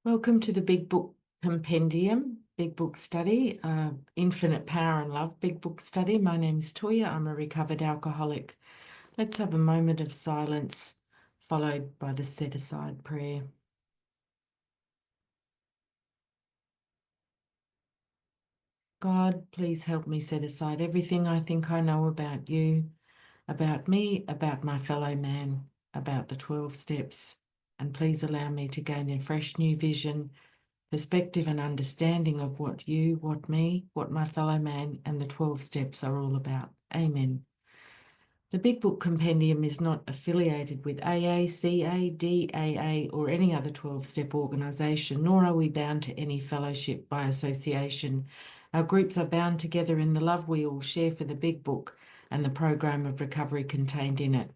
Welcome to the Big Book Compendium, Big Book Study, Infinite Power and Love Big Book Study. My name is Toya. I'm a recovered alcoholic. Let's have a moment of silence, followed by the set-aside prayer. God, please help me set aside everything I think I know about you, about me, about my fellow man, about the 12 steps, and please allow me to gain a fresh new vision, perspective and understanding of what you, what me, what my fellow man and the 12 steps are all about. Amen. The Big Book Compendium is not affiliated with AA, CA, DAA or any other 12-step organisation, nor are we bound to any fellowship by association. Our groups are bound together in the love we all share for the Big Book and the program of recovery contained in it.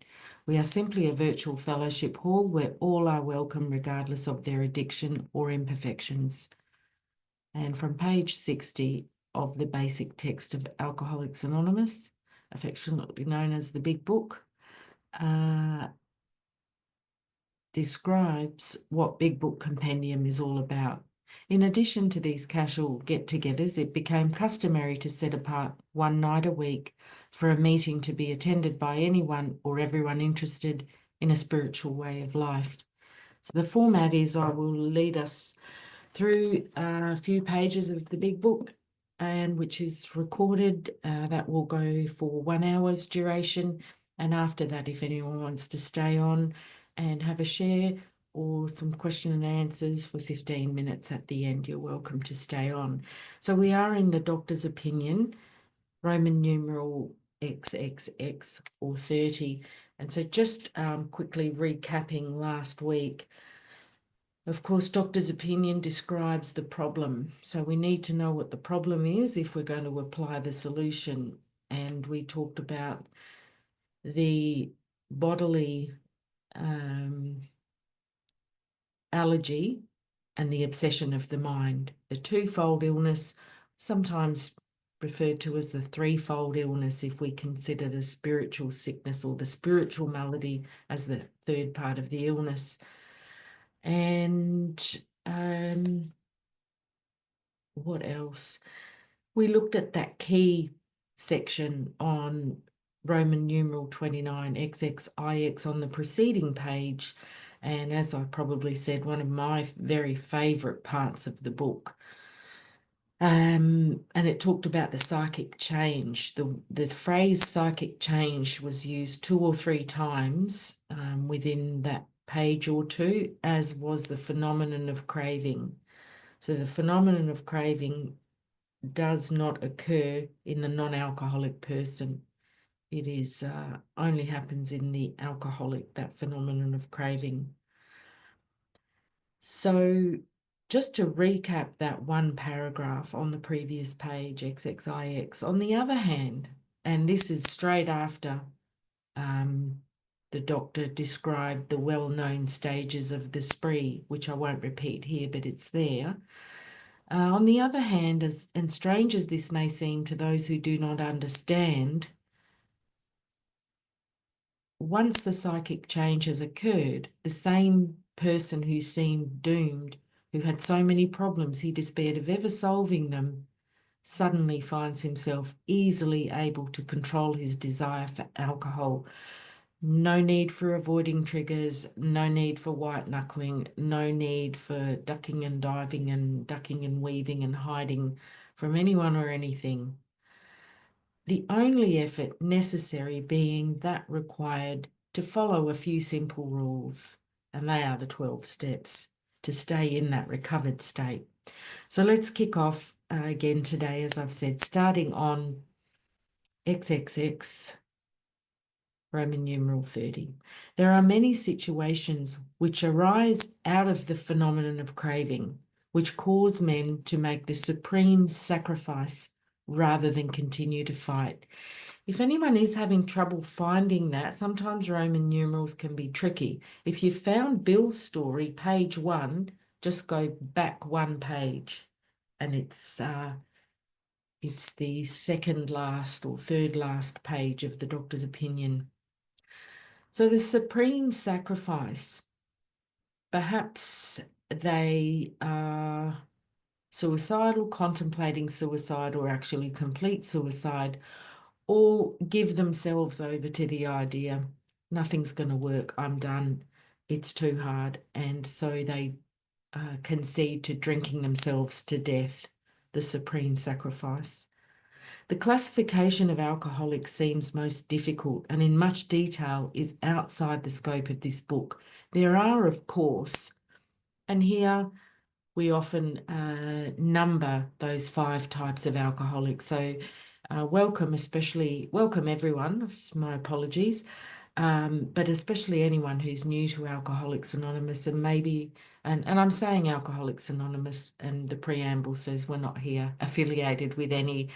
We are simply a virtual fellowship hall where all are welcome regardless of their addiction or imperfections. And from page 60 of the basic text of Alcoholics Anonymous, affectionately known as the Big Book, describes what Big Book Compendium is all about. In addition to these casual get-togethers, it became customary to set apart one night a week for a meeting to be attended by anyone or everyone interested in a spiritual way of life. So the format is I will lead us through a few pages of the Big Book, and which is recorded. That will go for 1 hour's duration. And after that, if anyone wants to stay on and have a share or some question and answers for 15 minutes at the end, you're welcome to stay on. So we are in the doctor's opinion, Roman numeral XXX or 30. And so just quickly recapping last week, of course, doctor's opinion describes the problem. So we need to know what the problem is if we're going to apply the solution. And we talked about the bodily allergy and the obsession of the mind. The twofold illness, sometimes referred to as the threefold illness if we consider the spiritual sickness or the spiritual malady as the third part of the illness. And what else? We looked at that key section on Roman numeral 29 XXIX on the preceding page. And as I probably said, one of my very favourite parts of the book. And it talked about the psychic change. The phrase psychic change was used 2 or 3 times within that page or two, as was the phenomenon of craving. So the phenomenon of craving does not occur in the non-alcoholic person. It is only happens in the alcoholic, that phenomenon of craving. So just to recap that one paragraph on the previous page, XXIX, on the other hand, and this is straight after the doctor described the well-known stages of the spree, which I won't repeat here, but it's there. On the other hand, and strange as this may seem to those who do not understand, once a psychic change has occurred, the same person who seemed doomed, who had so many problems he despaired of ever solving them, suddenly finds himself easily able to control his desire for alcohol. No need for avoiding triggers, no need for white knuckling, no need for ducking and diving and ducking and weaving and hiding from anyone or anything. The only effort necessary being that required to follow a few simple rules, and they are the 12 steps to stay in that recovered state. So let's kick off again today, as I've said, starting on XXX, Roman numeral 30. There are many situations which arise out of the phenomenon of craving, which cause men to make the supreme sacrifice rather than continue to fight. If anyone is having trouble finding that, sometimes Roman numerals can be tricky. If you found Bill's story, page 1, just go back 1 page, and it's the second last or third last page of the doctor's opinion. So the supreme sacrifice, perhaps they are suicidal, contemplating suicide, or actually complete suicide, all give themselves over to the idea, nothing's going to work, I'm done, it's too hard. And so they concede to drinking themselves to death, the supreme sacrifice. The classification of alcoholics seems most difficult and in much detail is outside the scope of this book. There are, of course, and here we often number those 5 types of alcoholics. So welcome everyone, my apologies, but especially anyone who's new to Alcoholics Anonymous and maybe, and I'm saying Alcoholics Anonymous, and the preamble says we're not here affiliated with any,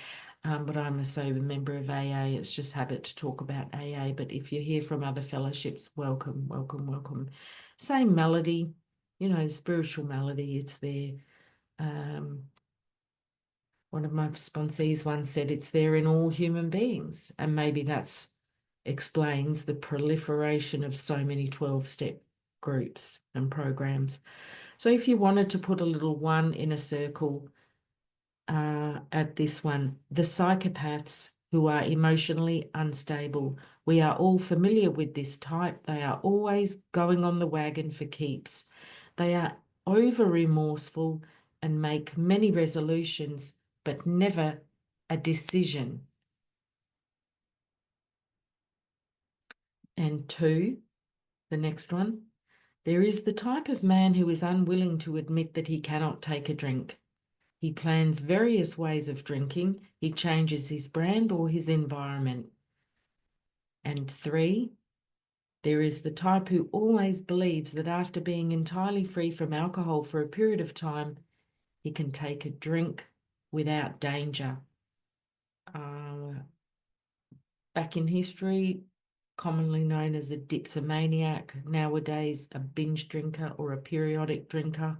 but I'm a sober member of AA. It's just habit to talk about AA, but if you hear from other fellowships, welcome, welcome, welcome. Same melody, you know, spiritual melody, it's there. One of my sponsees once said it's there in all human beings, and maybe that's explains the proliferation of so many 12-step groups and programs. So if you wanted to put a little 1 in a circle at this one, the psychopaths who are emotionally unstable. We are all familiar with this type. They are always going on the wagon for keeps. They are over remorseful and make many resolutions, but never a decision. And 2, the next one, there is the type of man who is unwilling to admit that he cannot take a drink. He plans various ways of drinking. He changes his brand or his environment. And 3, there is the type who always believes that after being entirely free from alcohol for a period of time, he can take a drink without danger. Back in history, commonly known as a dipsomaniac, nowadays a binge drinker or a periodic drinker.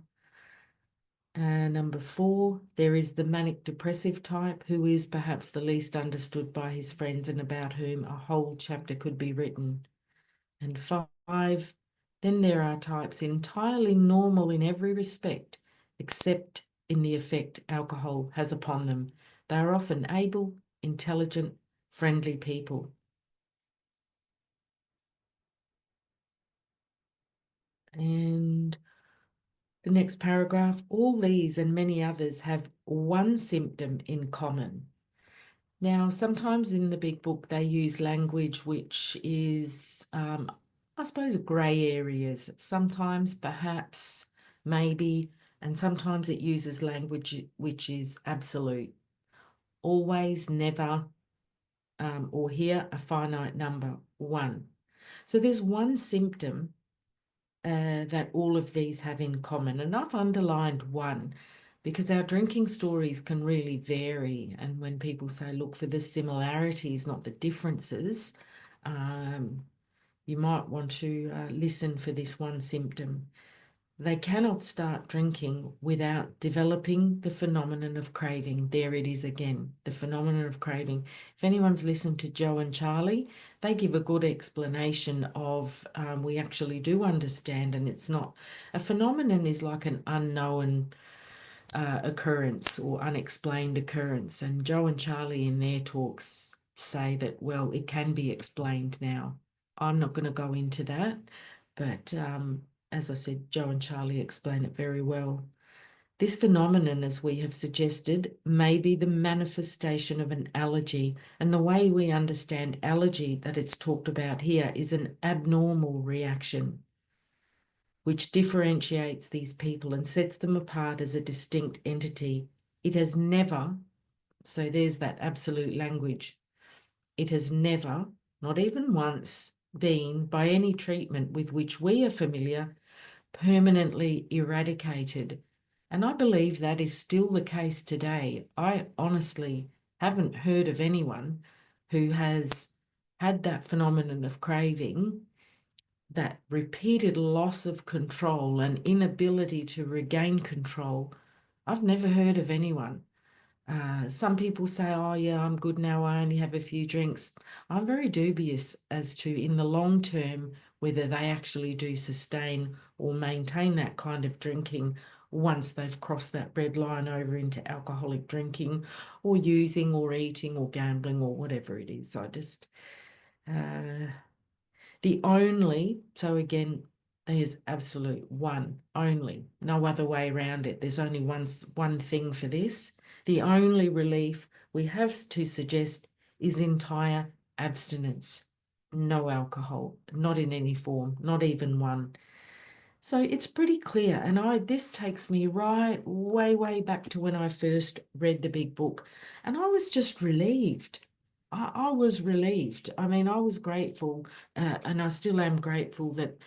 Number 4, there is the manic depressive type, who is perhaps the least understood by his friends and about whom a whole chapter could be written. And 5, then there are types entirely normal in every respect, except in the effect alcohol has upon them. They are often able, intelligent, friendly people. And the next paragraph, all these and many others have one symptom in common. Now, sometimes in the big book, they use language which is, I suppose, grey areas. Sometimes, perhaps, maybe, and sometimes it uses language which is absolute. Always, never, or here, a finite number, 1. So there's one symptom that all of these have in common. And I've underlined 1 because our drinking stories can really vary. And when people say, look for the similarities, not the differences, you might want to listen for this one symptom. They cannot start drinking without developing the phenomenon of craving. There it is again, the phenomenon of craving. If anyone's listened to Joe and Charlie, they give a good explanation of we actually do understand, and it's not a phenomenon is like an unknown occurrence or unexplained occurrence. And Joe and Charlie in their talks say that, well, it can be explained now. I'm not going to go into that, but as I said, Joe and Charlie explain it very well. This phenomenon, as we have suggested, may be the manifestation of an allergy, and the way we understand allergy that it's talked about here is an abnormal reaction which differentiates these people and sets them apart as a distinct entity. It has never, so there's that absolute language, it has never, not even once, been, by any treatment with which we are familiar, permanently eradicated. And I believe that is still the case today. I honestly haven't heard of anyone who has had that phenomenon of craving, that repeated loss of control and inability to regain control. I've never heard of anyone. Some people say, oh yeah, I'm good now, I only have a few drinks. I'm very dubious as to, in the long term, whether they actually do sustain or maintain that kind of drinking once they've crossed that red line over into alcoholic drinking or using or eating or gambling or whatever it is. I just, so again, there's absolute only, no other way around it. There's only one thing for this. The only relief we have to suggest is entire abstinence. No alcohol, not in any form, not even one. So it's pretty clear. And this takes me right way back to when I first read the big book. And I was just relieved. I was relieved. I mean, I was grateful, and I still am grateful that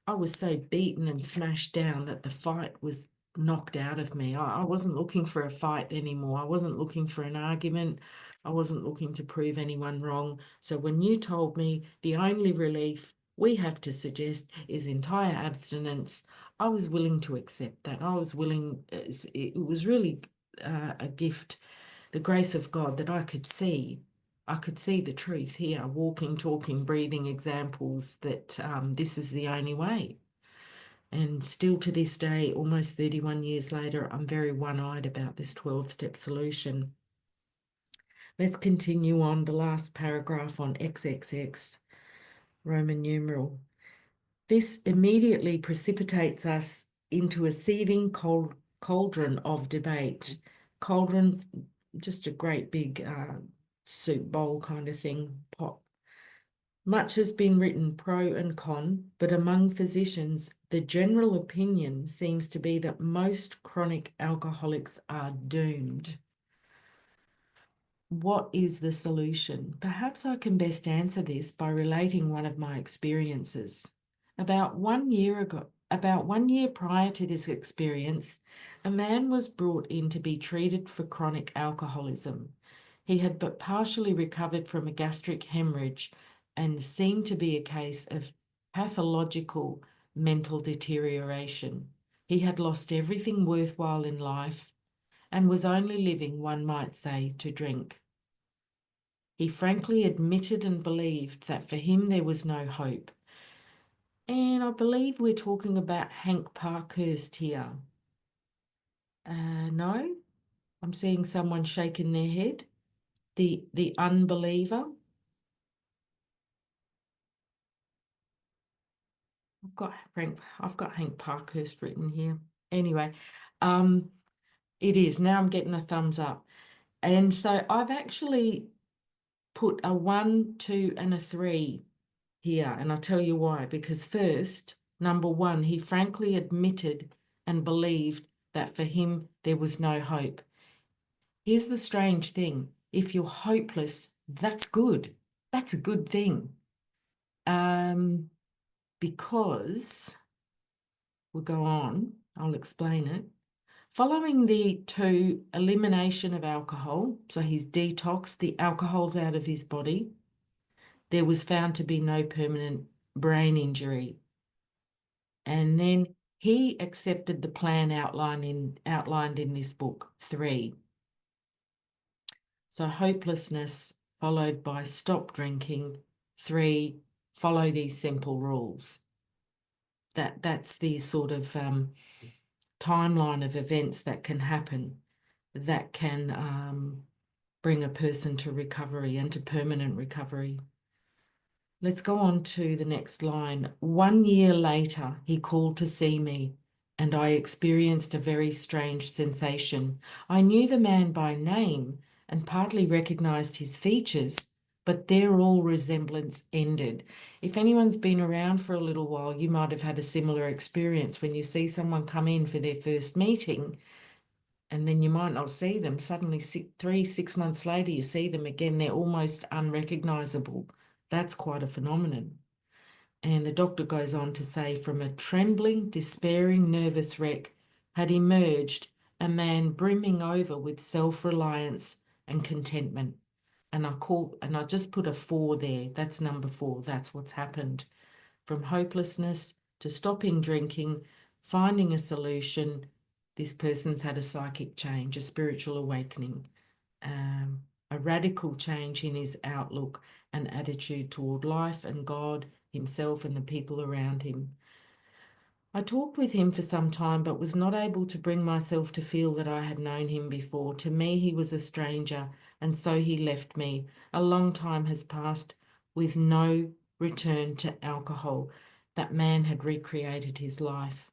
I was so beaten and smashed down that the fight was knocked out of me. I wasn't looking for a fight anymore. I wasn't looking for an argument. I wasn't looking to prove anyone wrong. So when you told me the only relief we have to suggest is entire abstinence, I was willing to accept that. I was willing, it was really a gift, the grace of God, that I could see the truth here, walking, talking, breathing examples that this is the only way. And still to this day, almost 31 years later, I'm very one-eyed about this 12-step solution. Let's continue on the last paragraph on XXX, Roman numeral. This immediately precipitates us into a seething cauldron of debate. Cauldron, just a great big soup bowl kind of thing, pot. Much has been written pro and con, but among physicians, the general opinion seems to be that most chronic alcoholics are doomed. What is the solution? Perhaps I can best answer this by relating one of my experiences. About 1 year prior to this experience, a man was brought in to be treated for chronic alcoholism. He had but partially recovered from a gastric hemorrhage and seemed to be a case of pathological mental deterioration. He had lost everything worthwhile in life and was only living, one might say, to drink. He frankly admitted and believed that for him there was no hope. And I believe we're talking about Hank Parkhurst here. No? I'm seeing someone shaking their head. The unbeliever. I've got Hank Parkhurst written here. Anyway, it is. Now I'm getting a thumbs up. And so I've actually put a 1, 2, and a 3 here, and I'll tell you why. Because first, number 1, he frankly admitted and believed that for him there was no hope. Here's the strange thing. If you're hopeless, that's good. That's a good thing. Because we'll go on, I'll explain it. Following the 2, elimination of alcohol, so he's detoxed, the alcohol's out of his body, there was found to be no permanent brain injury. And then he accepted the plan outlined in this book, 3. So hopelessness followed by stop drinking, 3, follow these simple rules. That's the sort of timeline of events that can happen that can bring a person to recovery and to permanent recovery. Let's go on to the next line. 1 year later, he called to see me, and I experienced a very strange sensation. I knew the man by name and partly recognized his features, but there all resemblance ended. If anyone's been around for a little while, you might have had a similar experience when you see someone come in for their first meeting, and then you might not see them. Suddenly, 6 months later, you see them again. They're almost unrecognizable. That's quite a phenomenon. And the doctor goes on to say, from a trembling, despairing, nervous wreck had emerged a man brimming over with self-reliance and contentment. And I just put a 4 there. That's number 4. That's what's happened. From hopelessness to stopping drinking, finding a solution, this person's had a psychic change, a spiritual awakening, a radical change in his outlook and attitude toward life and God, himself and the people around him. I talked with him for some time, but was not able to bring myself to feel that I had known him before. To me, he was a stranger, and so he left me. A long time has passed with no return to alcohol. That man had recreated his life.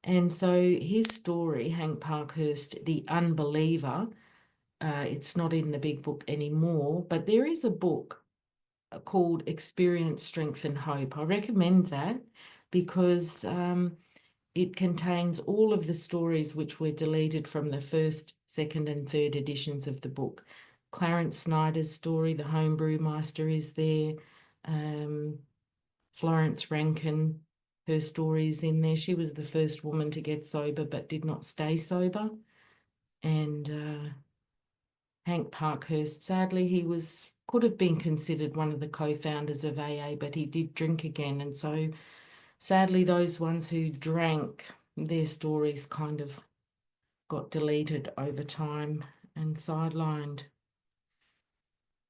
And so his story, Hank Parkhurst, the unbeliever, it's not in the big book anymore, but there is a book called Experience, Strength and Hope. I recommend that because it contains all of the stories which were deleted from the first, second and third editions of the book. Clarence Snyder's story, the homebrew master, is there. Florence Rankin, her story is in there. She was the first woman to get sober but did not stay sober. And Hank Parkhurst, sadly, he could have been considered one of the co-founders of AA, but he did drink again. And so sadly, those ones who drank, their stories kind of got deleted over time and sidelined.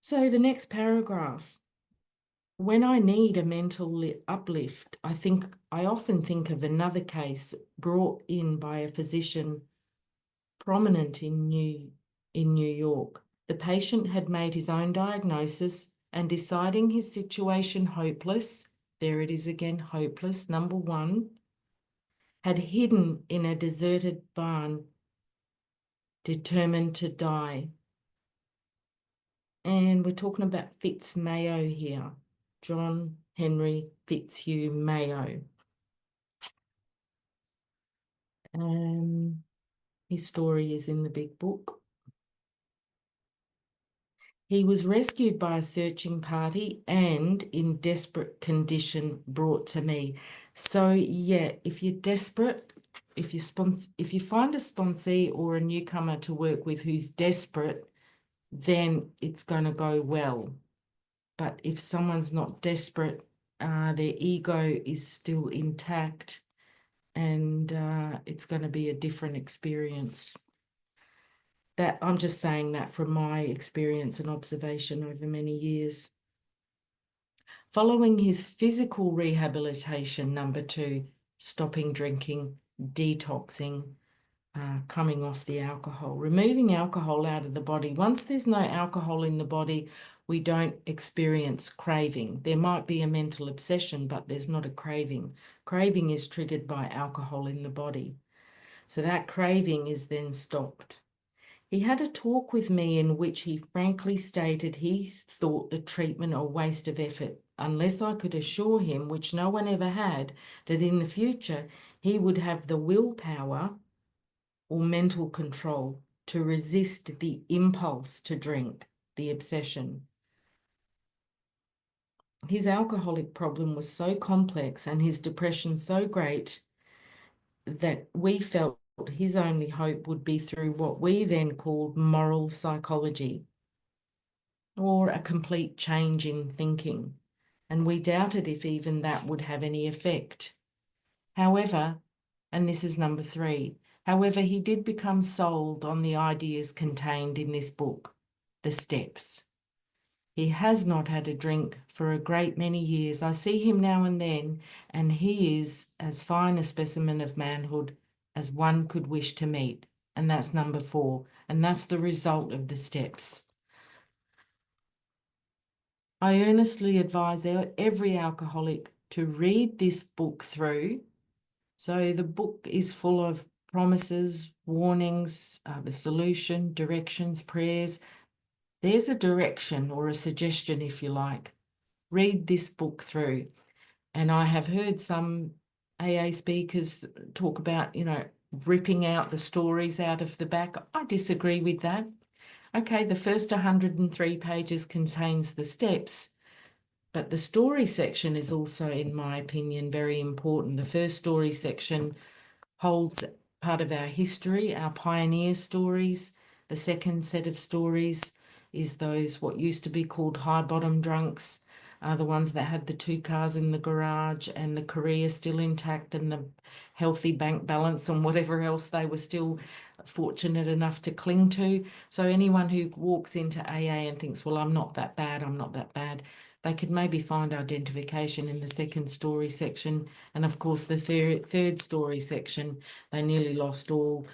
So the next paragraph. When I need a mental uplift, I often think of another case brought in by a physician prominent in New York. The patient had made his own diagnosis and, deciding his situation hopeless, there it is again, hopeless, number one, had hidden in a deserted barn, determined to die. And we're talking about Fitz Mayo here, John Henry Fitzhugh Mayo. His story is in the big book. He was rescued by a searching party and in desperate condition brought to me. So yeah, if you're desperate, if you find a sponsee or a newcomer to work with who's desperate, then it's going to go well. But if someone's not desperate, their ego is still intact, and it's going to be a different experience. That I'm just saying that from my experience and observation over many years. Following his physical rehabilitation, number two, stopping drinking, detoxing, coming off the alcohol, removing alcohol out of the body. Once there's no alcohol in the body, we don't experience craving. There might be a mental obsession, but there's not a craving. Craving is triggered by alcohol in the body. So that craving is then stopped. He had a talk with me in which he frankly stated he thought the treatment a waste of effort, unless I could assure him, which no one ever had, that in the future he would have the willpower or mental control to resist the impulse to drink, the obsession. His alcoholic problem was so complex and his depression so great that we felt his only hope would be through what we then called moral psychology, or a complete change in thinking. And we doubted if even that would have any effect. However, and this is number three, however, he did become sold on the ideas contained in this book, The Steps. He has not had a drink for a great many years. I see him now and then, and he is as fine a specimen of manhood as one could wish to meet. And that's number four. And that's the result of The Steps. I earnestly advise every alcoholic to read this book through. So the book is full of promises, warnings, the solution, directions, prayers. There's a direction or a suggestion, if you like. Read this book through. And I have heard some AA speakers talk about, ripping out the stories out of the back. I disagree with that. Okay, the first 103 pages contains the steps, but the story section is also, in my opinion, very important. The first story section holds part of our history, our pioneer stories. The second set of stories is those what used to be called high bottom drunks, the ones that had the 2 cars in the garage and the career still intact and the healthy bank balance and whatever else they were still fortunate enough to cling to. So anyone who walks into AA and thinks, well, I'm not that bad, they could maybe find identification in the second story section. And of course, the third story section, they nearly lost all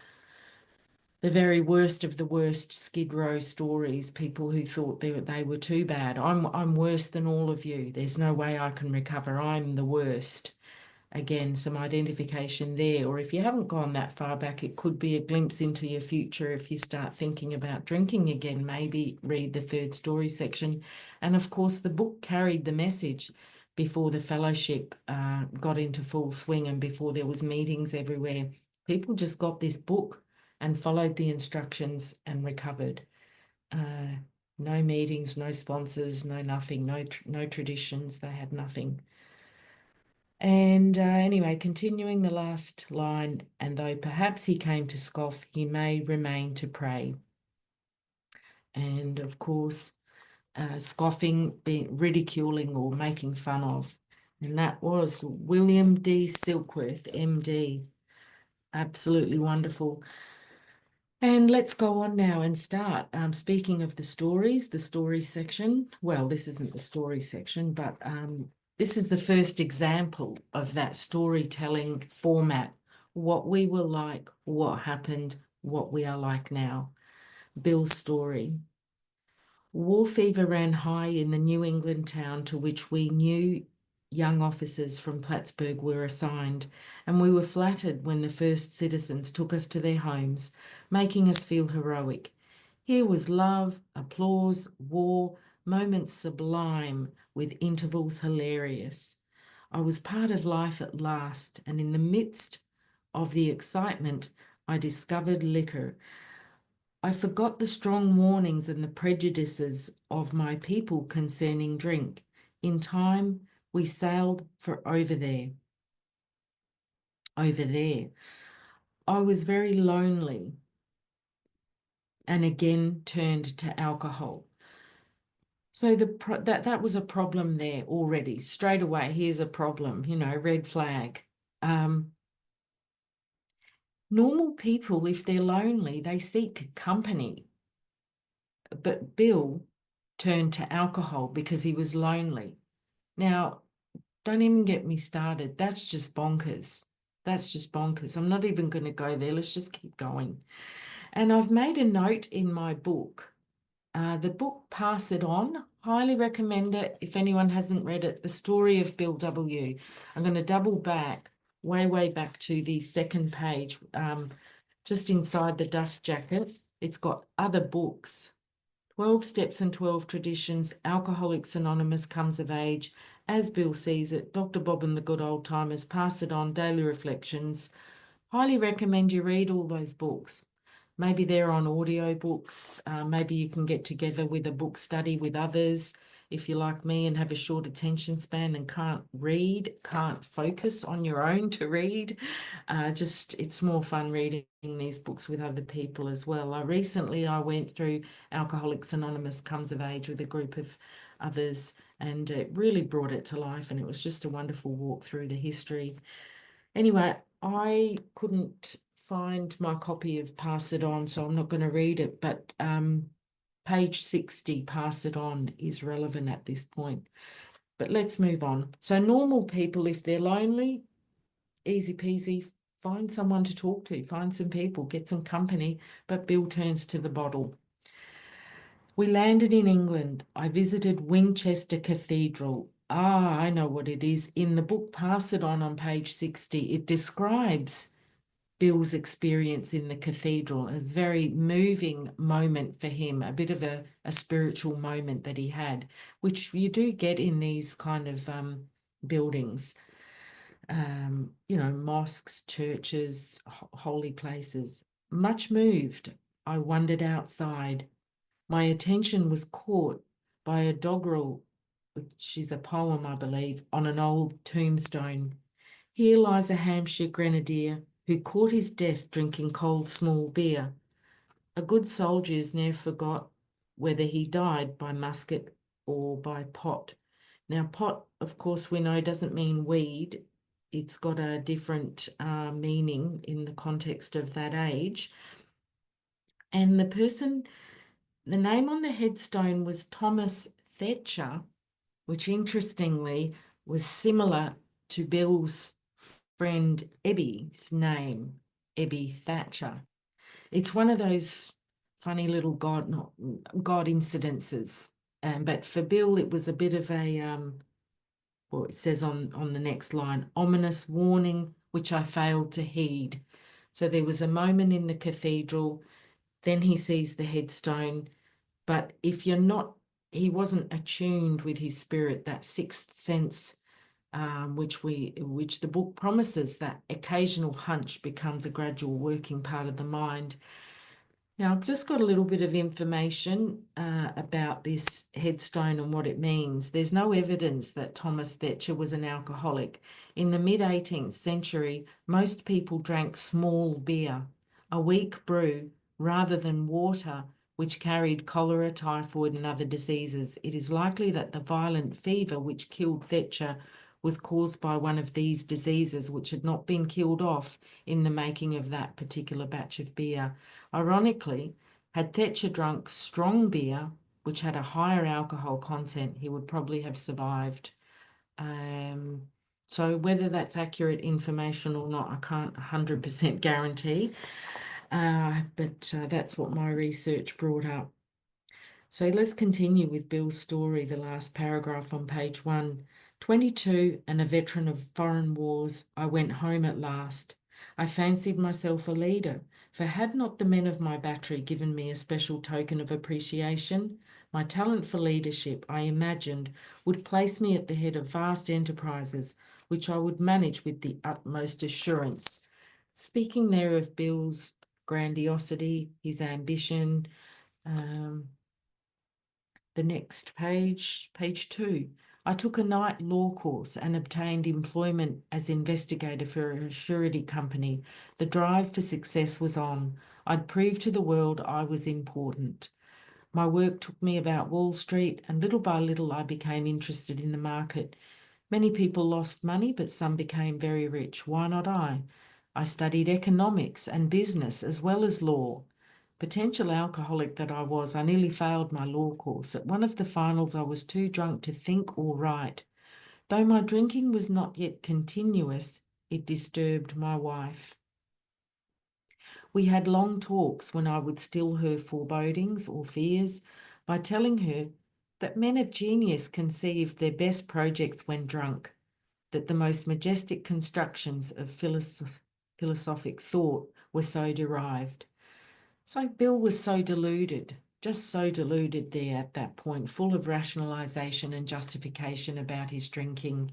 the very worst of the worst Skid Row stories, people who thought they were too bad. I'm worse than all of you. There's no way I can recover. I'm the worst. Again, some identification there. Or if you haven't gone that far back, it could be a glimpse into your future if you start thinking about drinking again. Maybe read the third story section. And of course, the book carried the message before the fellowship got into full swing and before there was meetings everywhere. People just got this book and followed the instructions and recovered. No meetings, no sponsors, no nothing, no traditions. They had nothing. And anyway, continuing the last line, and though perhaps he came to scoff, he may remain to pray. And of course, scoffing, ridiculing or making fun of. And that was William D. Silkworth, MD. Absolutely wonderful. And let's go on now and start. Speaking of the story section, well, this isn't the story section, but this is the first example of that storytelling format, what we were like, what happened, what we are like now. Bill's story. War fever ran high in the New England town to which we new young officers from Plattsburgh were assigned, and we were flattered when the first citizens took us to their homes, making us feel heroic. Here was love, applause, war, moments sublime, with intervals hilarious. I was part of life at last, and in the midst of the excitement, I discovered liquor. I forgot the strong warnings and the prejudices of my people concerning drink. In time, we sailed for over there. Over there. I was very lonely and again turned to alcohol. So that was a problem there already. Straight away, here's a problem, red flag. Normal people, if they're lonely, they seek company. But Bill turned to alcohol because he was lonely. Now, don't even get me started. That's just bonkers. That's just bonkers. I'm not even going to go there. Let's just keep going. And I've made a note in my book. The book, Pass It On. Highly recommend it if anyone hasn't read it. The Story of Bill W. I'm going to double back, way back to the second page, just inside the dust jacket. It's got other books. 12 Steps and 12 Traditions, Alcoholics Anonymous Comes of Age, As Bill Sees It, Dr. Bob and the Good Old Timers, Pass It On, Daily Reflections. Highly recommend you read all those books. Maybe they're on audio books. Maybe you can get together with a book study with others if you're like me and have a short attention span and can't focus on your own to read. It's more fun reading these books with other people as well. Recently I went through Alcoholics Anonymous Comes of Age with a group of others, and it really brought it to life, and it was just a wonderful walk through the history. Anyway, I couldn't find my copy of Pass It On, so I'm not going to read it, but page 60, Pass It On, is relevant at this point. But let's move on. So normal people, if they're lonely, easy peasy, find someone to talk to, find some people, get some company, but Bill turns to the bottle. We landed in England. I visited Winchester Cathedral. I know what it is. In the book Pass It On page 60, it describes Bill's experience in the cathedral, a very moving moment for him, a bit of a spiritual moment that he had, which you do get in these kind of buildings, mosques, churches, holy places. Much moved, I wandered outside. My attention was caught by a doggerel, which is a poem, I believe, on an old tombstone. Here lies a Hampshire grenadier who caught his death drinking cold small beer. A good soldier's ne'er forgot whether he died by musket or by pot. Now, pot, of course, we know doesn't mean weed. It's got a different meaning in the context of that age. And the name on the headstone was Thomas Thetcher, which interestingly was similar to Bill's friend Ebby's name, Ebby Thatcher. It's one of those funny little God incidences. But for Bill, it was a bit of a, well, it says on the next line, ominous warning, which I failed to heed. So there was a moment in the cathedral, then he sees the headstone. But if you're not, he wasn't attuned with his spirit, that sixth sense, which the book promises, that occasional hunch becomes a gradual working part of the mind. Now, I've just got a little bit of information about this headstone and what it means. There's no evidence that Thomas Thetcher was an alcoholic. In the mid-18th century, most people drank small beer, a weak brew, rather than water, which carried cholera, typhoid, and other diseases. It is likely that the violent fever which killed Thetcher was caused by one of these diseases, which had not been killed off in the making of that particular batch of beer. Ironically, had Thetcher drunk strong beer, which had a higher alcohol content, he would probably have survived. So whether that's accurate information or not, I can't 100% guarantee, but that's what my research brought up. So let's continue with Bill's story, the last paragraph on page 1. 22 and a veteran of foreign wars, I went home at last. I fancied myself a leader, for had not the men of my battery given me a special token of appreciation, my talent for leadership, I imagined, would place me at the head of vast enterprises, which I would manage with the utmost assurance. Speaking there of Bill's grandiosity, his ambition, the next page, page 2. I took a night law course and obtained employment as investigator for a surety company. The drive for success was on. I'd proved to the world I was important. My work took me about Wall Street, and little by little I became interested in the market. Many people lost money, but some became very rich. Why not I? I studied economics and business as well as law. Potential alcoholic that I was, I nearly failed my law course. At one of the finals, I was too drunk to think or write. Though my drinking was not yet continuous, it disturbed my wife. We had long talks when I would still her forebodings or fears by telling her that men of genius conceived their best projects when drunk, that the most majestic constructions of philosophic thought were so derived. So Bill was so deluded, just so deluded there at that point, full of rationalisation and justification about his drinking,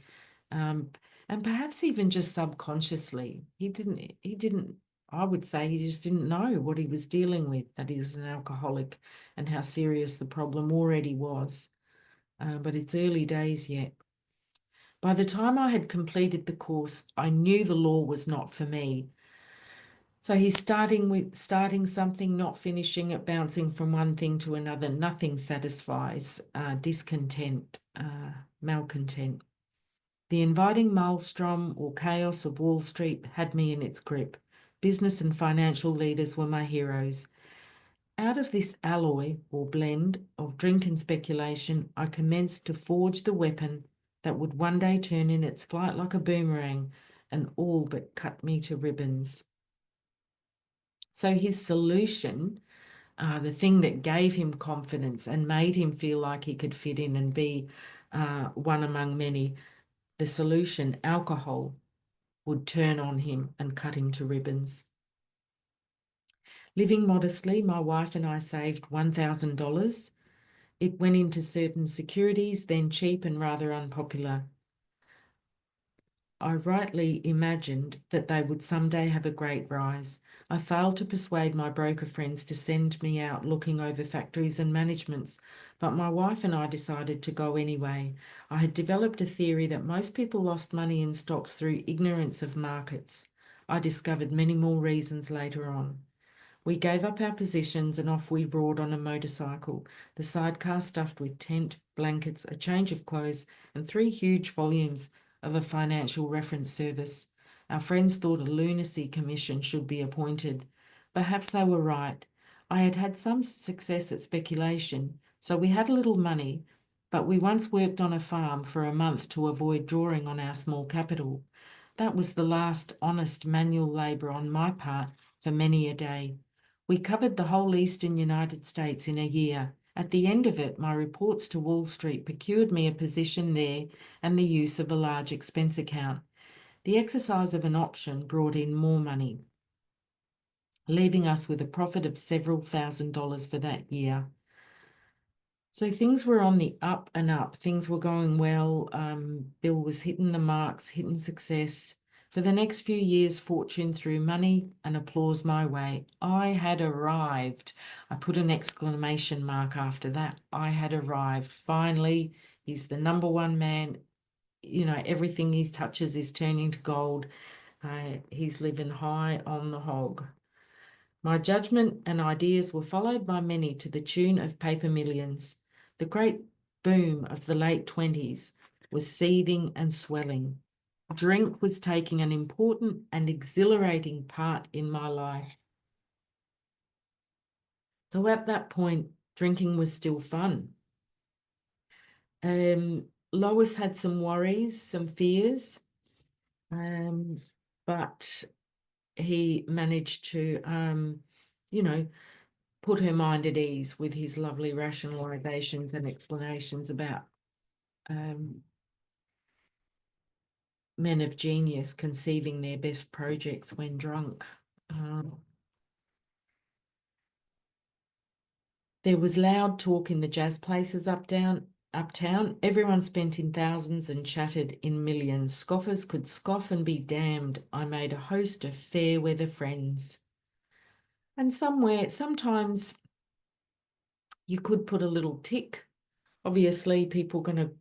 and perhaps even just subconsciously. He didn't, I would say he just didn't know what he was dealing with, that he was an alcoholic and how serious the problem already was. But it's early days yet. By the time I had completed the course, I knew the law was not for me. So he's starting something, not finishing it, bouncing from one thing to another. Nothing satisfies, discontent, malcontent. The inviting maelstrom or chaos of Wall Street had me in its grip. Business and financial leaders were my heroes. Out of this alloy or blend of drink and speculation, I commenced to forge the weapon that would one day turn in its flight like a boomerang and all but cut me to ribbons. So his solution, the thing that gave him confidence and made him feel like he could fit in and be one among many, the solution, alcohol, would turn on him and cut him to ribbons. Living modestly, my wife and I saved $1,000. It went into certain securities, then cheap and rather unpopular. I rightly imagined that they would someday have a great rise. I failed to persuade my broker friends to send me out looking over factories and managements, but my wife and I decided to go anyway. I had developed a theory that most people lost money in stocks through ignorance of markets. I discovered many more reasons later on. We gave up our positions and off we roared on a motorcycle, the sidecar stuffed with tent, blankets, a change of clothes, and 3 huge volumes of a financial reference service. Our friends thought a lunacy commission should be appointed. Perhaps they were right. I had had some success at speculation, so we had a little money, but we once worked on a farm for a month to avoid drawing on our small capital. That was the last honest manual labour on my part for many a day. We covered the whole eastern United States in a year. At the end of it, my reports to Wall Street procured me a position there and the use of a large expense account. The exercise of an option brought in more money, leaving us with a profit of several $1,000s for that year. So things were on the up and up. Things were going well. Bill was hitting the marks, hitting success. For the next few years, fortune threw money and applause my way. I had arrived. I put an exclamation mark after that. I had arrived. Finally, he's the number one man. You know, everything he touches is turning to gold. He's living high on the hog. My judgment and ideas were followed by many to the tune of paper millions. The great boom of the late 20s was seething and swelling. Drink was taking an important and exhilarating part in my life. So at that point, drinking was still fun. Lois had some worries, some fears, but he managed to, put her mind at ease with his lovely rationalizations and explanations about men of genius conceiving their best projects when drunk. There was loud talk in the jazz places uptown. Everyone spent in thousands and chatted in millions. Scoffers could scoff and be damned. I made a host of fair weather friends. And sometimes you could put a little tick. Obviously, people are going to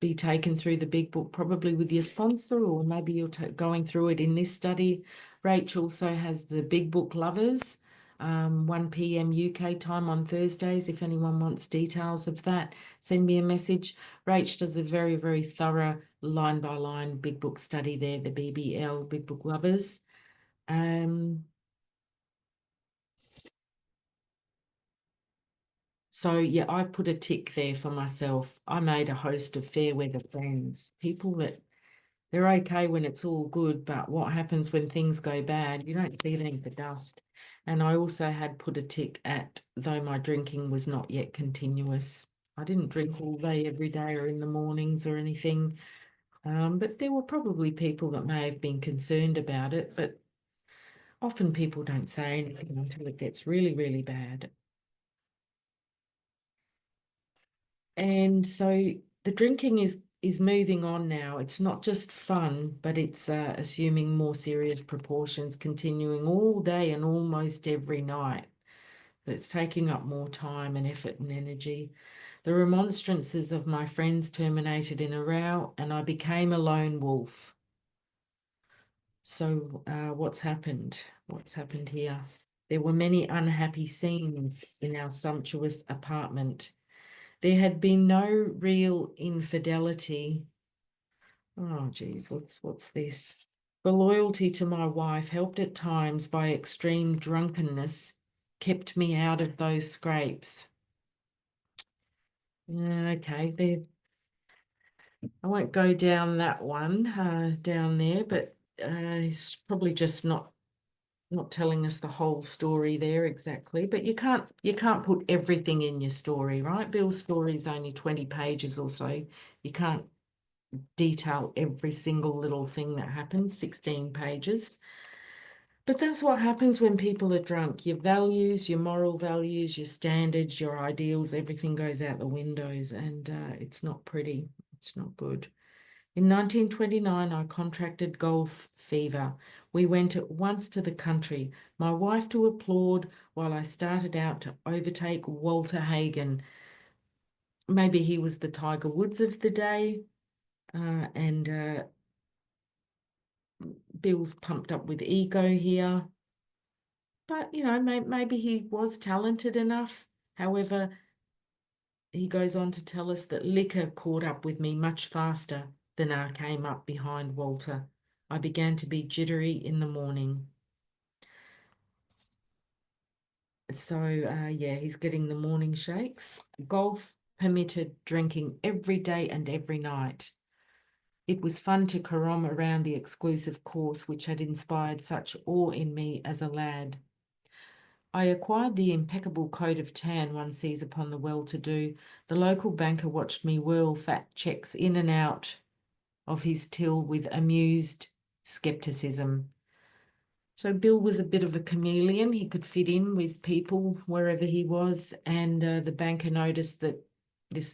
be taken through the big book, probably with your sponsor, or maybe you're going through it in this study. Rach also has the Big Book Lovers, 1 p.m. UK time on Thursdays. If anyone wants details of that, send me a message. Rach does a very, very thorough line-by-line big book study there, the BBL, Big Book Lovers. So, yeah, I've put a tick there for myself. I made a host of fair weather friends, people that they're okay when it's all good, but what happens when things go bad? You don't see them for dust. And I also had put a tick at, though my drinking was not yet continuous. I didn't drink all day every day or in the mornings or anything. But there were probably people that may have been concerned about it, but often people don't say anything until it gets really, really bad. And so the drinking is moving on now. It's not just fun, but it's assuming more serious proportions, continuing all day and almost every night. It's taking up more time and effort and energy. The remonstrances of my friends terminated in a row, and I became a lone wolf. So what's happened? What's happened here? There were many unhappy scenes in our sumptuous apartment. There had been no real infidelity. Oh, geez, what's this? The loyalty to my wife, helped at times by extreme drunkenness, kept me out of those scrapes. Okay, there. I won't go down that one down there, but he's probably just not telling us the whole story there exactly. But you can't put everything in your story, right? Bill's story is only 20 pages or so. You can't detail every single little thing that happens, 16 pages. But that's what happens when people are drunk. Your values, your moral values, your standards, your ideals, everything goes out the windows, and it's not pretty. It's not good. In 1929, I contracted golf fever. We went at once to the country, my wife to applaud while I started out to overtake Walter Hagen. Maybe he was the Tiger Woods of the day, and Bill's pumped up with ego here. But, you know, maybe he was talented enough. However, he goes on to tell us that liquor caught up with me much faster than I came up behind Walter. I began to be jittery in the morning. So, yeah, he's getting the morning shakes. Golf permitted drinking every day and every night. It was fun to carom around the exclusive course which had inspired such awe in me as a lad. I acquired the impeccable coat of tan one sees upon the well-to-do. The local banker watched me whirl fat cheques in and out of his till with amused scepticism. So Bill was a bit of a chameleon. He could fit in with people wherever he was, and the banker noticed that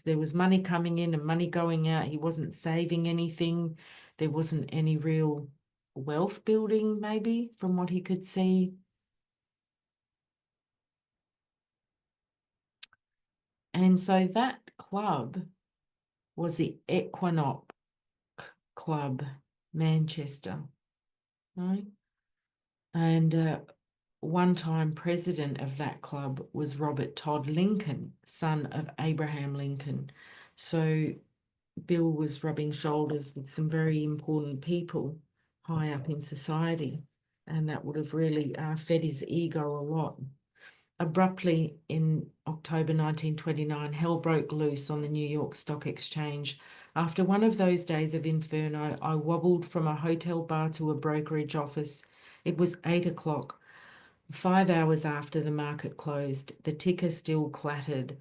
there was money coming in and money going out. He wasn't saving anything. There wasn't any real wealth building, maybe, from what he could see. And so that club was the Equinox Club, Manchester, right? And one-time president of that club was Robert Todd Lincoln, son of Abraham Lincoln. So Bill was rubbing shoulders with some very important people high up in society, and that would have really fed his ego a lot. Abruptly, in October 1929, hell broke loose on the New York Stock Exchange. After one of those days of inferno, I wobbled from a hotel bar to a brokerage office. It was 8 o'clock, 5 hours after the market closed. The ticker still clattered.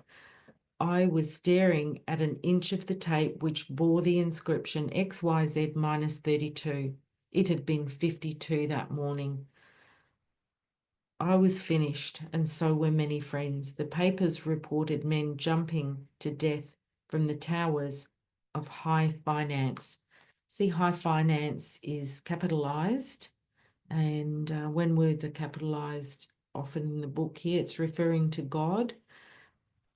I was staring at an inch of the tape which bore the inscription XYZ minus 32. It had been 52 that morning. I was finished, and so were many friends. The papers reported men jumping to death from the towers of high finance. See, high finance is capitalized, and when words are capitalized, often in the book here, it's referring to God.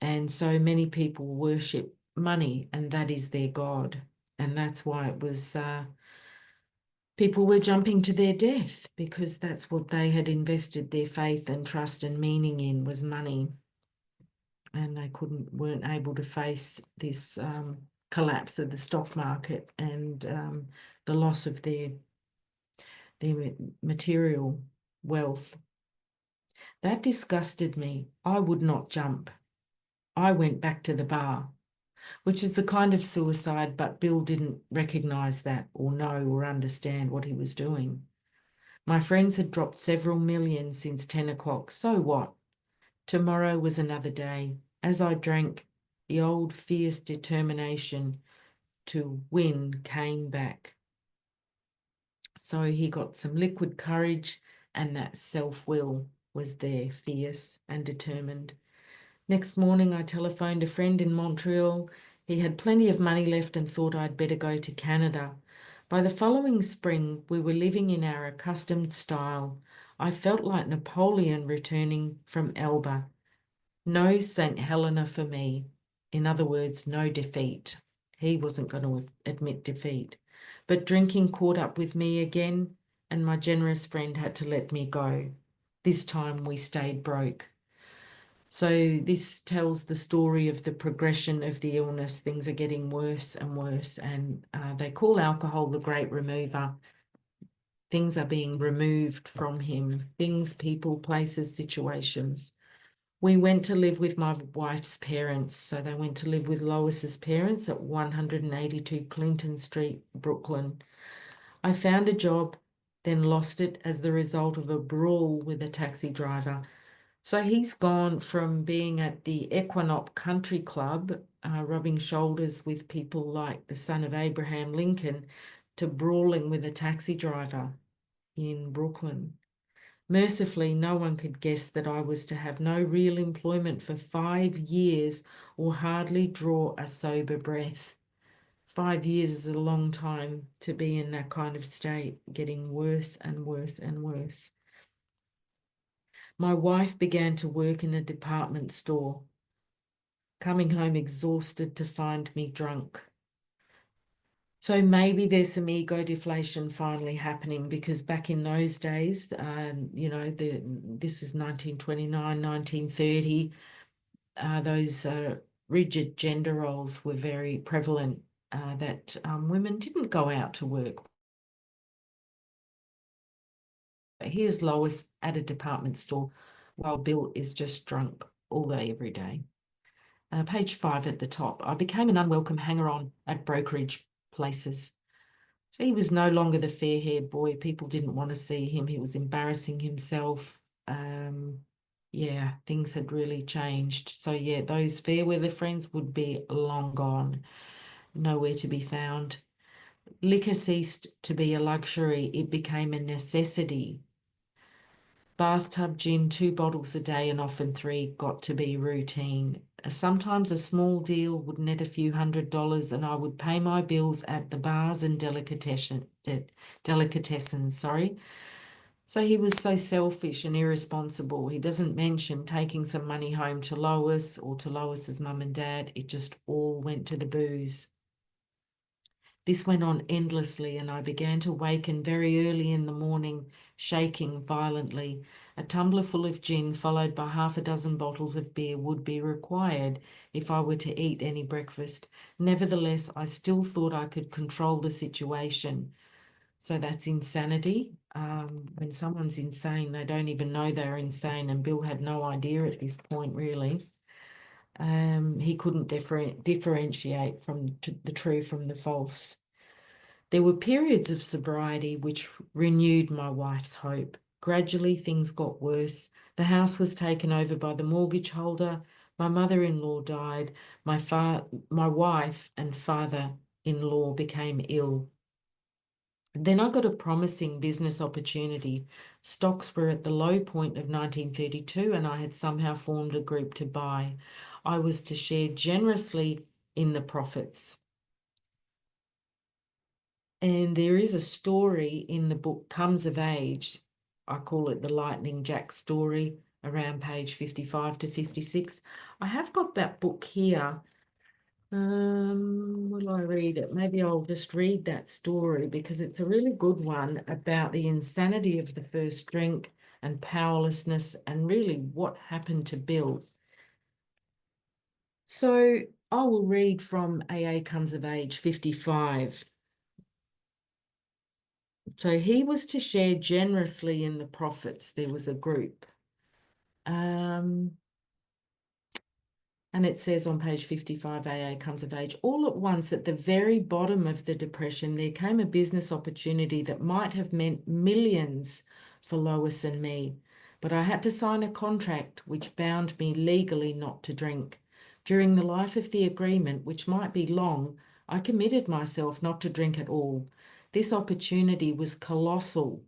And so many people worship money, and that is their God. And that's why it was people were jumping to their death, because that's what they had invested their faith and trust and meaning in, was money. And they weren't able to face this collapse of the stock market and the loss of their material wealth. That disgusted me. I would not jump. I went back to the bar, which is the kind of suicide, but Bill didn't recognise that or know or understand what he was doing. My friends had dropped several million since 10 o'clock. So what? Tomorrow was another day. As I drank, the old fierce determination to win came back. So he got some liquid courage, and that self-will was there, fierce and determined. Next morning, I telephoned a friend in Montreal. He had plenty of money left and thought I'd better go to Canada. By the following spring, we were living in our accustomed style. I felt like Napoleon returning from Elba. No St. Helena for me. In other words, no defeat. He wasn't going to admit defeat. But drinking caught up with me again, and my generous friend had to let me go. This time we stayed broke. So this tells the story of the progression of the illness. Things are getting worse and worse, and they call alcohol the great remover. Things are being removed from him, things, people, places, situations. We went to live with my wife's parents. So they went to live with Lois's parents at 182 Clinton Street, Brooklyn. I found a job, then lost it as the result of a brawl with a taxi driver. So he's gone from being at the Equinox Country Club, rubbing shoulders with people like the son of Abraham Lincoln, to brawling with a taxi driver in Brooklyn. Mercifully, no one could guess that I was to have no real employment for 5 years or hardly draw a sober breath. 5 years is a long time to be in that kind of state, getting worse and worse and worse. My wife began to work in a department store, coming home exhausted to find me drunk. So maybe there's some ego deflation finally happening, because back in those days, this is 1929, 1930, those rigid gender roles were very prevalent, that women didn't go out to work. Here's Lois at a department store while Bill is just drunk all day, every day. Page 5 at the top. I became an unwelcome hanger-on at brokerage places. So he was no longer the fair-haired boy. People didn't want to see him. He was embarrassing himself. Yeah, things had really changed. So yeah, those fair weather friends would be long gone, nowhere to be found. Liquor ceased to be a luxury. It became a necessity. Bathtub gin, 2 bottles a day and often 3 got to be routine. Sometimes a small deal would net a few $100s and I would pay my bills at the bars and delicatessens, sorry. So he was so selfish and irresponsible. He doesn't mention taking some money home to Lois or to Lois's mum and dad. It just all went to the booze. This went on endlessly, and I began to waken very early in the morning, shaking violently. A tumbler full of gin, followed by half a dozen bottles of beer, would be required if I were to eat any breakfast. Nevertheless, I still thought I could control the situation. So that's insanity. When someone's insane, they don't even know they're insane, and Bill had no idea at this point, really. He couldn't differentiate from the true from the false. There were periods of sobriety which renewed my wife's hope. Gradually, things got worse. The house was taken over by the mortgage holder. My mother-in-law died. My wife and father-in-law became ill. Then I got a promising business opportunity. Stocks were at the low point of 1932, and I had somehow formed a group to buy. I was to share generously in the profits. And there is a story in the book Comes of Age. I call it the Lightning Jack story, around page 55 to 56. I have got that book here. Will I read it? Maybe I'll just read that story because it's a really good one about the insanity of the first drink and powerlessness and really what happened to Bill. So I will read from AA Comes of Age 55. So he was to share generously in the profits. There was a group. And it says on page 55, AA Comes of Age, all at once at the very bottom of the depression, there came a business opportunity that might have meant millions for Lois and me. But I had to sign a contract which bound me legally not to drink. During the life of the agreement, which might be long, I committed myself not to drink at all. This opportunity was colossal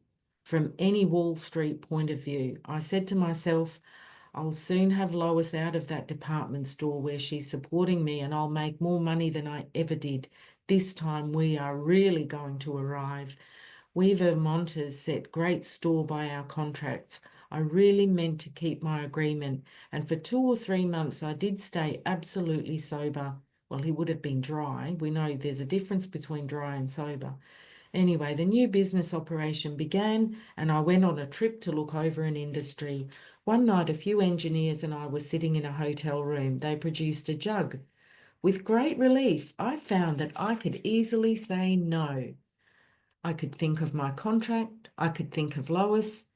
from any Wall Street point of view. I said to myself, I'll soon have Lois out of that department store where she's supporting me and I'll make more money than I ever did. This time we are really going to arrive. We Vermonters set great store by our contracts. I really meant to keep my agreement, and for 2 or 3 months I did stay absolutely sober. Well, he would have been dry. We know there's a difference between dry and sober. Anyway, the new business operation began and I went on a trip to look over an industry. One night, a few engineers and I were sitting in a hotel room. They produced a jug. With great relief, I found that I could easily say no. I could think of my contract, I could think of Lois,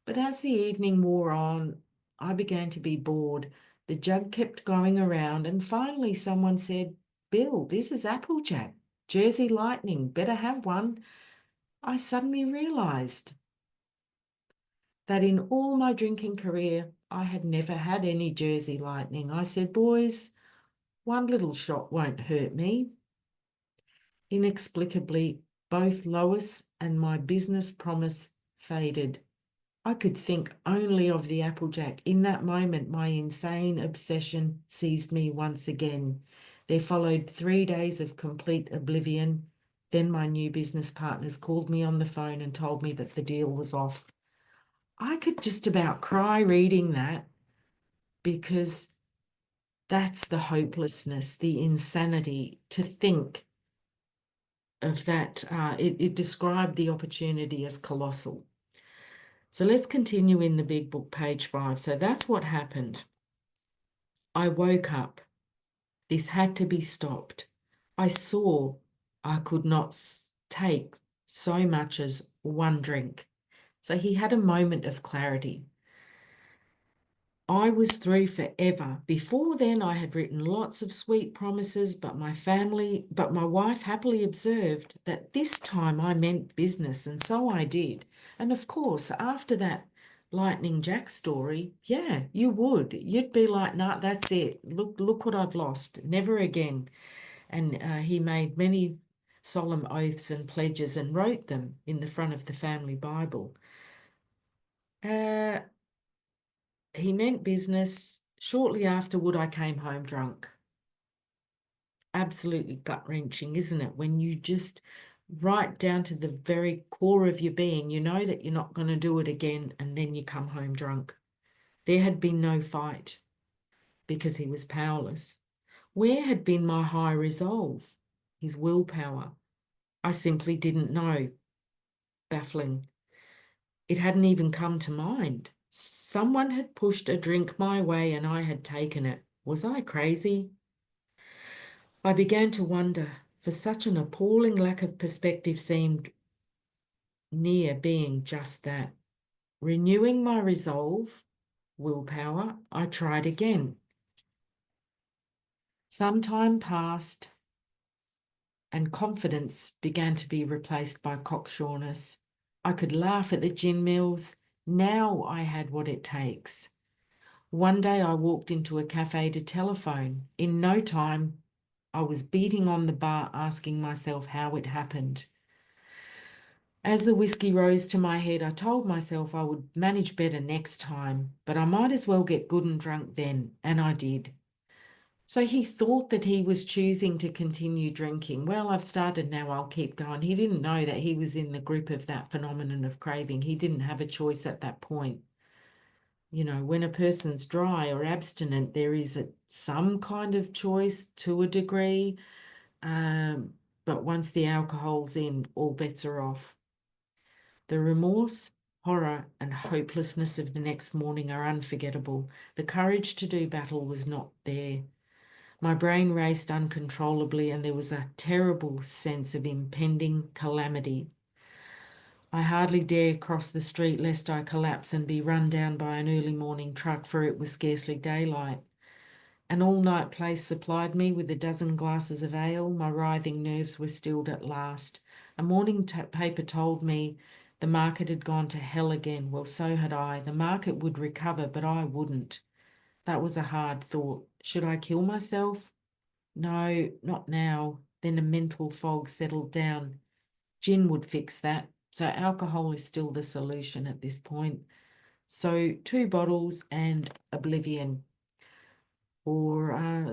but as the evening wore on, I began to be bored. The jug kept going around, and finally someone said, Bill, this is Applejack, Jersey Lightning, better have one. I suddenly realised that in all my drinking career, I had never had any Jersey Lightning. I said, boys, one little shot won't hurt me. Inexplicably, both Lois and my business promise faded. I could think only of the Applejack. In that moment, my insane obsession seized me once again. There followed 3 days of complete oblivion. Then my new business partners called me on the phone and told me that the deal was off. I could just about cry reading that because that's the hopelessness, the insanity to think of that. It described the opportunity as colossal. So let's continue in the big book, page 5. So that's what happened. I woke up. This had to be stopped. I saw I could not take so much as one drink. So he had a moment of clarity. I was through forever. Before then, I had written lots of sweet promises, but my wife happily observed that this time I meant business, and so I did. And of course, after that Lightning Jack story, yeah, you would. You'd be like, nah, that's it. Look what I've lost. Never again. And he made many solemn oaths and pledges and wrote them in the front of the family Bible. Uh, he meant business. Shortly afterward, I came home drunk. Absolutely gut-wrenching, isn't it? When you just right down to the very core of your being, you know that you're not going to do it again, and then you come home drunk. There had been no fight because he was powerless. Where had been my high resolve, his willpower? I simply didn't know. Baffling. It hadn't even come to mind. Someone had pushed a drink my way and I had taken it. Was I crazy? I began to wonder, for such an appalling lack of perspective seemed near being just that. Renewing my resolve, willpower, I tried again. Some time passed and confidence began to be replaced by cocksureness. I could laugh at the gin mills. Now I had what it takes. One day I walked into a cafe to telephone. In no time, I was beating on the bar asking myself how it happened. As the whiskey rose to my head, I told myself I would manage better next time, but I might as well get good and drunk then, and I did. So he thought that he was choosing to continue drinking. Well, I've started now, I'll keep going. He didn't know that he was in the grip of that phenomenon of craving. He didn't have a choice at that point. You know, when a person's dry or abstinent, there is some kind of choice to a degree, but once the alcohol's in, all bets are off. The remorse, horror, and hopelessness of the next morning are unforgettable. The courage to do battle was not there. My brain raced uncontrollably, and there was a terrible sense of impending calamity. I hardly dare cross the street lest I collapse and be run down by an early morning truck, for it was scarcely daylight. An all-night place supplied me with a dozen glasses of ale. My writhing nerves were stilled at last. A morning paper told me the market had gone to hell again. Well, so had I. The market would recover, but I wouldn't. That was a hard thought. Should I kill myself? No, not now. Then a mental fog settled down. Gin would fix that. So alcohol is still the solution at this point. So 2 bottles and oblivion. Or,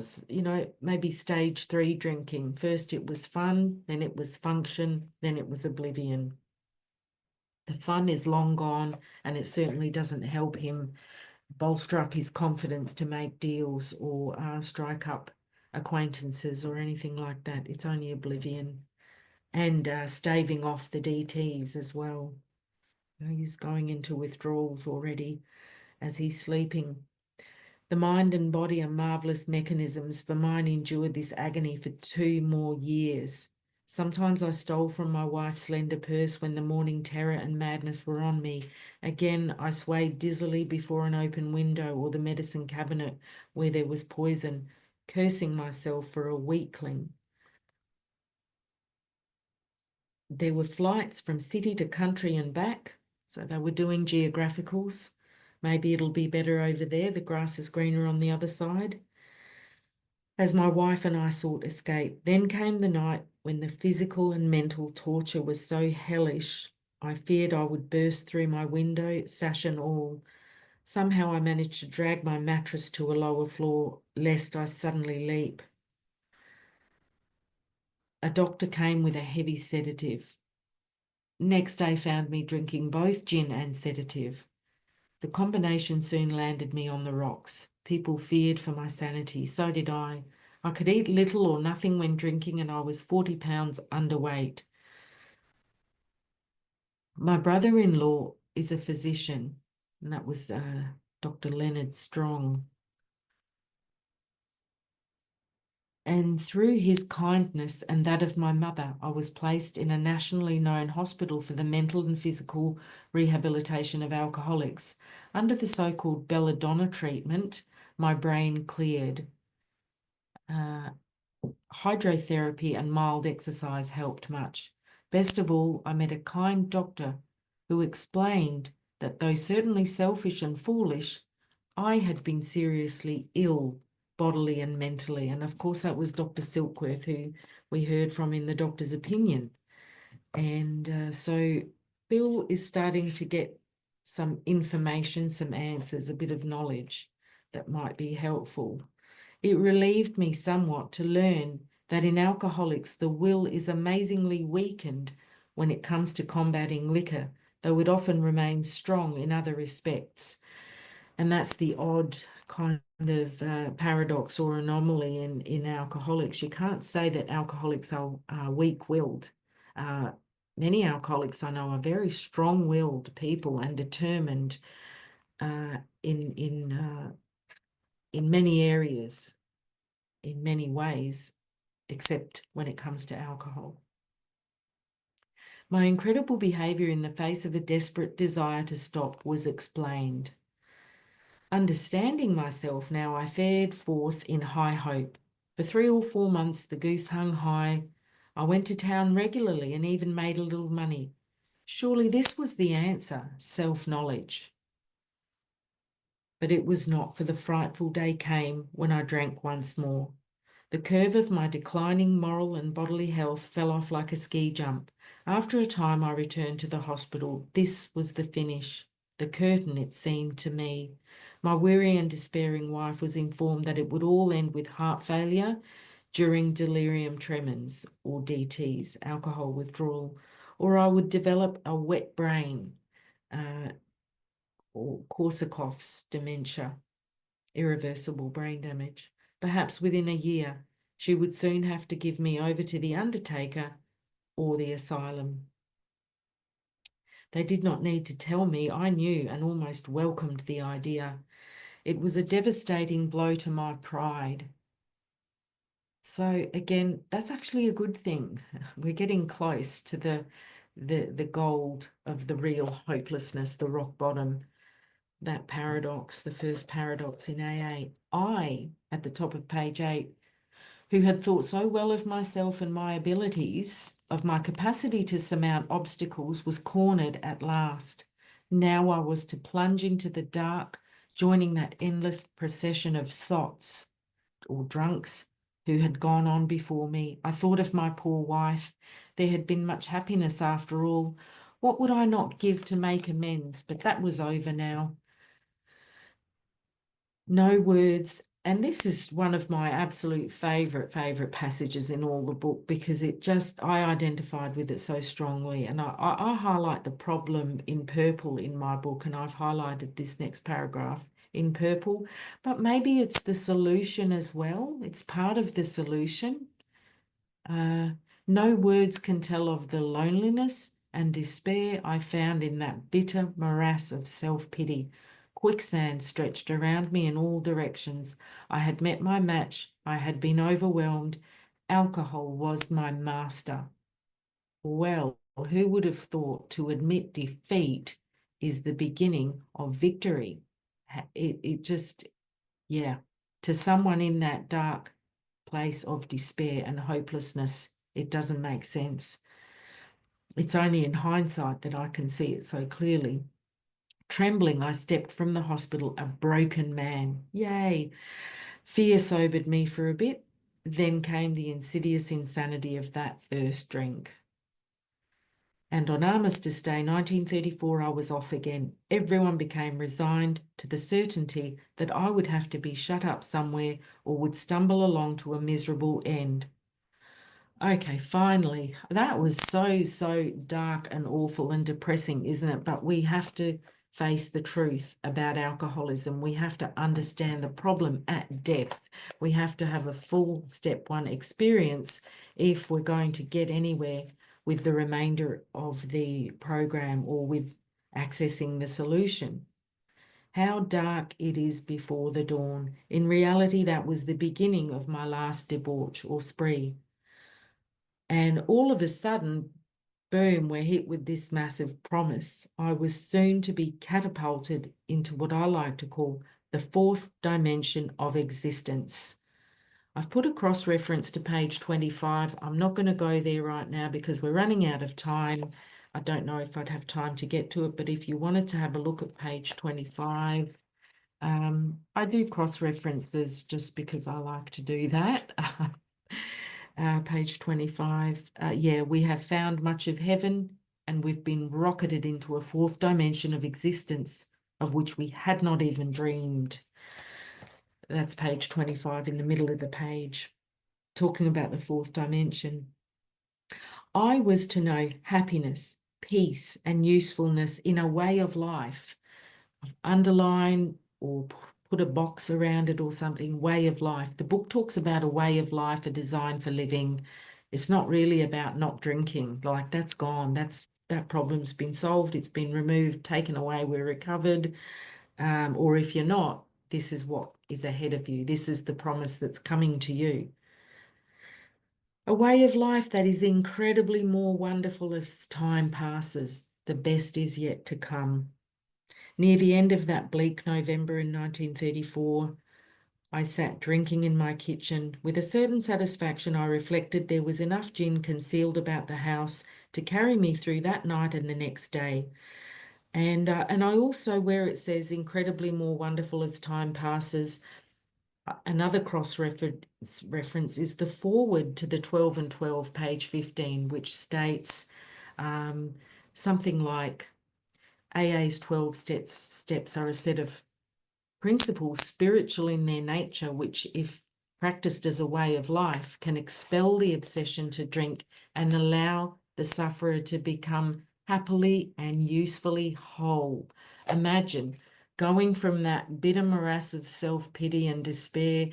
maybe stage 3 drinking. First it was fun, then it was function, then it was oblivion. The fun is long gone, and it certainly doesn't help him bolster up his confidence to make deals or strike up acquaintances or anything like that. It's only oblivion. And staving off the DTs as well. He's going into withdrawals already as he's sleeping. The mind and body are marvellous mechanisms, for mine endured this agony for 2 more years. Sometimes I stole from my wife's slender purse when the morning terror and madness were on me. Again, I swayed dizzily before an open window or the medicine cabinet where there was poison, cursing myself for a weakling. There were flights from city to country and back, so they were doing geographicals. Maybe it'll be better over there, the grass is greener on the other side. As my wife and I sought escape, then came the night when the physical and mental torture was so hellish, I feared I would burst through my window, sash and all. Somehow I managed to drag my mattress to a lower floor, lest I suddenly leap. A doctor came with a heavy sedative. Next day found me drinking both gin and sedative. The combination soon landed me on the rocks. People feared for my sanity. So did I. I could eat little or nothing when drinking, and I was 40 pounds underweight. My brother-in-law is a physician, and that was Dr. Leonard Strong. And through his kindness and that of my mother, I was placed in a nationally known hospital for the mental and physical rehabilitation of alcoholics. Under the so-called belladonna treatment, my brain cleared. Hydrotherapy and mild exercise helped much. Best of all, I met a kind doctor who explained that though certainly selfish and foolish, I had been seriously ill bodily and mentally. And of course, that was Dr. Silkworth, who we heard from in the doctor's opinion. And so Bill is starting to get some information, some answers, a bit of knowledge that might be helpful. It relieved me somewhat to learn that in alcoholics, the will is amazingly weakened when it comes to combating liquor, though it often remains strong in other respects. And that's the odd kind of paradox or anomaly in alcoholics. You can't say that alcoholics are weak-willed. Many alcoholics I know are very strong-willed people and determined in many areas, in many ways, except when it comes to alcohol. My incredible behaviour in the face of a desperate desire to stop was explained. Understanding myself now, I fared forth in high hope. For 3 or 4 months, the goose hung high. I went to town regularly and even made a little money. Surely this was the answer, self-knowledge. But it was not, for the frightful day came when I drank once more. The curve of my declining moral and bodily health fell off like a ski jump. After a time, I returned to the hospital. This was the finish, the curtain, it seemed to me. My weary and despairing wife was informed that it would all end with heart failure during delirium tremens, or DTs, alcohol withdrawal, or I would develop a wet brain, or Korsakoff's dementia, irreversible brain damage. Perhaps within a year, she would soon have to give me over to the undertaker or the asylum. They did not need to tell me. I knew and almost welcomed the idea. It was a devastating blow to my pride. So again, that's actually a good thing. We're getting close to the gold of the real hopelessness, the rock bottom, that paradox, the first paradox in AA. I, at the top of page 8, who had thought so well of myself and my abilities, of my capacity to surmount obstacles, was cornered at last. Now I was to plunge into the dark, joining that endless procession of sots, or drunks, who had gone on before me. I thought of my poor wife. There had been much happiness after all. What would I not give to make amends? But that was over now. No words. And this is one of my absolute favourite passages in all the book, because I identified with it so strongly. And I highlight the problem in purple in my book, and I've highlighted this next paragraph in purple, but maybe it's the solution as well. It's part of the solution. No words can tell of the loneliness and despair I found in that bitter morass of self-pity. Quicksand stretched around me in all directions. I had met my match. I had been overwhelmed. Alcohol was my master. Well, who would have thought to admit defeat is the beginning of victory? It just, yeah, to someone in that dark place of despair and hopelessness, it doesn't make sense. It's only in hindsight that I can see it so clearly. Trembling, I stepped from the hospital, a broken man. Yay! Fear sobered me for a bit. Then came the insidious insanity of that first drink. And on Armistice Day, 1934, I was off again. Everyone became resigned to the certainty that I would have to be shut up somewhere or would stumble along to a miserable end. Okay, finally, that was so dark and awful and depressing, isn't it? But we have to face the truth about alcoholism. We have to understand the problem at depth. We have to have a full step 1 experience if we're going to get anywhere with the remainder of the program or with accessing the solution. How dark it is before the dawn. In reality, that was the beginning of my last debauch or spree. And all of a sudden, boom, we're hit with this massive promise. I was soon to be catapulted into what I like to call the fourth dimension of existence. I've put a cross-reference to page 25. I'm not going to go there right now because we're running out of time. I don't know if I'd have time to get to it, but if you wanted to have a look at page 25, I do cross-references just because I like to do that. Page 25. Yeah, we have found much of heaven and we've been rocketed into a fourth dimension of existence of which we had not even dreamed. That's page 25 in the middle of the page, talking about the fourth dimension. I was to know happiness, peace, and usefulness in a way of life. I've underlined or put a box around it or something, way of life. The book talks about a way of life, a design for living. It's not really about not drinking. Like, that's gone. That problem's been solved. It's been removed, taken away. We're recovered. Or if you're not, this is what is ahead of you. This is the promise that's coming to you. A way of life that is incredibly more wonderful as time passes. The best is yet to come. Near the end of that bleak November in 1934, I sat drinking in my kitchen. With a certain satisfaction, I reflected there was enough gin concealed about the house to carry me through that night and the next day. And I also, where it says incredibly more wonderful as time passes, another cross-reference is the foreword to the 12 and 12, page 15, which states something like, AA's 12 steps are a set of principles spiritual in their nature, which, if practiced as a way of life, can expel the obsession to drink and allow the sufferer to become happily and usefully whole. Imagine going from that bitter morass of self-pity and despair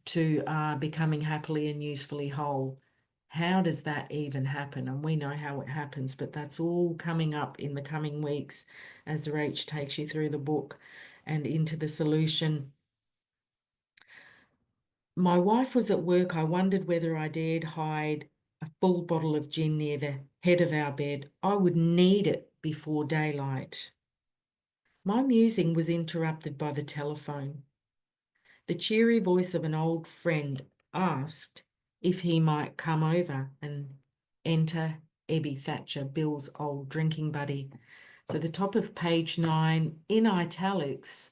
to becoming happily and usefully whole. How does that even happen? And we know how it happens, but that's all coming up in the coming weeks as Rach takes you through the book and into the solution. My wife was at work. I wondered whether I dared hide a full bottle of gin near the head of our bed. I would need it before daylight. My musing was interrupted by the telephone. The cheery voice of an old friend asked if he might come over, and enter Ebby Thatcher, Bill's old drinking buddy. So the top of page 9, in italics,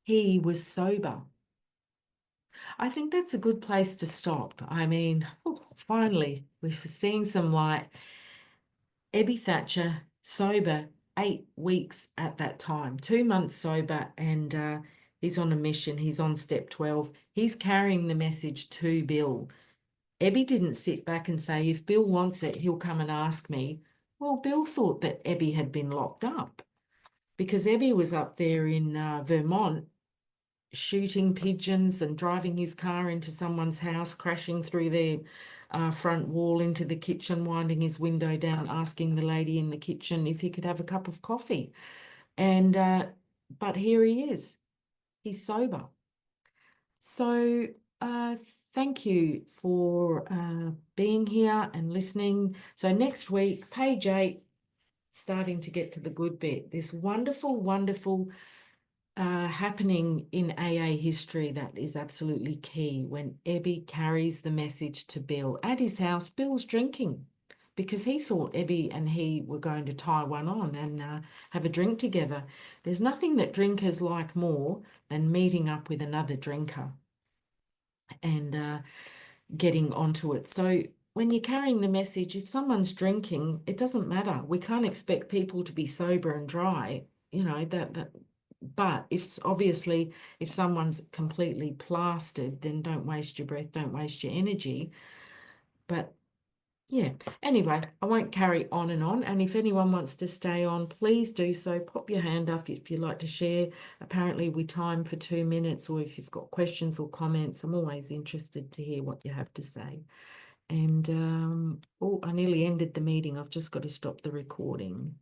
he was sober. I think that's a good place to stop. I mean, finally, we've seen some light. Ebby Thatcher, sober, 8 weeks at that time, 2 months sober, and he's on a mission. He's on step 12. He's carrying the message to Bill. Ebby didn't sit back and say, if Bill wants it, he'll come and ask me. Well, Bill thought that Ebby had been locked up because Ebby was up there in Vermont shooting pigeons and driving his car into someone's house, crashing through their front wall into the kitchen, winding his window down, asking the lady in the kitchen if he could have a cup of coffee. And but here he is. He's sober. So thank you for being here and listening. So next week, page 8, starting to get to the good bit. This wonderful, wonderful happening in AA history that is absolutely key when Ebby carries the message to Bill. At his house, Bill's drinking because he thought Ebby and he were going to tie one on and have a drink together. There's nothing that drinkers like more than meeting up with another drinker and getting onto it. So when you're carrying the message, if someone's drinking, it doesn't matter. We can't expect people to be sober and dry, you know, but if someone's completely plastered, then don't waste your breath, don't waste your energy. But yeah, anyway, I won't carry on. And if anyone wants to stay on, please do so. Pop your hand up if you'd like to share. Apparently we time for 2 minutes, or if you've got questions or comments, I'm always interested to hear what you have to say. And I nearly ended the meeting. I've just got to stop the recording.